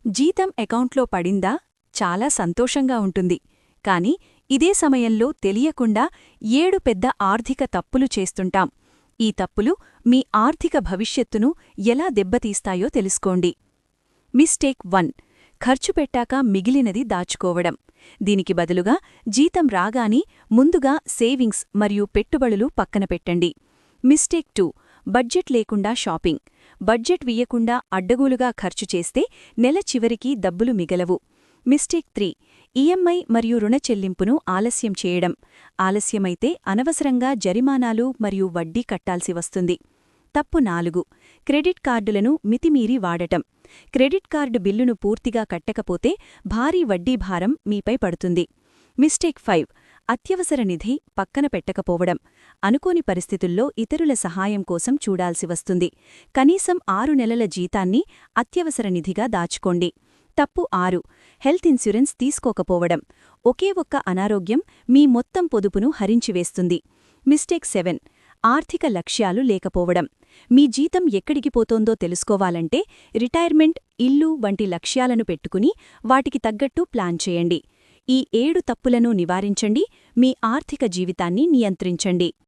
జీతం అకౌంట్లో పడిందా చాలా సంతోషంగా ఉంటుంది. కాని ఇదే సమయంలో తెలియకుండా 7 పెద్ద ఆర్థిక తప్పులు చేస్తుంటాం. ఈ తప్పులు మీ ఆర్థిక భవిష్యత్తును ఎలా దెబ్బతీస్తాయో తెలుసుకోండి. మిస్టేక్ 1. ఖర్చు పెట్టాక మిగిలినది దాచుకోవడం. దీనికి బదులుగా జీతం రాగాని ముందుగా సేవింగ్స్ మరియు పెట్టుబడులు పక్కన పెట్టండి. మిస్టేక్ 2. బడ్జెట్ లేకుండా షాపింగ్. బడ్జెట్ వియ్యకుండా అడ్డగోలుగా ఖర్చు చేస్తే నెల చివరికి డబ్బులు మిగలవు. మిస్టేక్ 3. ఈఎంఐ మరియు రుణ చెల్లింపును ఆలస్యం చేయడం. ఆలస్యమైతే అనవసరంగా జరిమానాలు మరియు వడ్డీ కట్టాల్సి వస్తుంది. తప్పు 4. క్రెడిట్ కార్డులను మితిమీరి వాడటం. క్రెడిట్ కార్డు బిల్లును పూర్తిగా కట్టకపోతే భారీ వడ్డీ భారం మీపై పడుతుంది. మిస్టేక్ 5. అత్యవసర నిధి పక్కన పెట్టకపోవడం. అనుకోని పరిస్థితుల్లో ఇతరుల సహాయం కోసం చూడాల్సి వస్తుంది. కనీసం 6 నెలల జీతాన్ని అత్యవసర నిధిగా దాచుకోండి. తప్పు 6. హెల్త్ ఇన్సూరెన్స్ తీసుకోకపోవడం. ఒకే ఒక్క అనారోగ్యం మీ మొత్తం పొదుపును హరించివేస్తుంది. మిస్టేక్ 7. ఆర్థిక లక్ష్యాలు లేకపోవడం. మీ జీతం ఎక్కడికి పోతోందో తెలుసుకోవాలంటే రిటైర్మెంట్, ఇల్లు వంటి లక్ష్యాలను పెట్టుకుని వాటికి తగ్గట్టు ప్లాన్ చేయండి. ఈ 7 తప్పులను నివారించండి, మీ ఆర్థిక జీవితాన్ని నియంత్రించండి.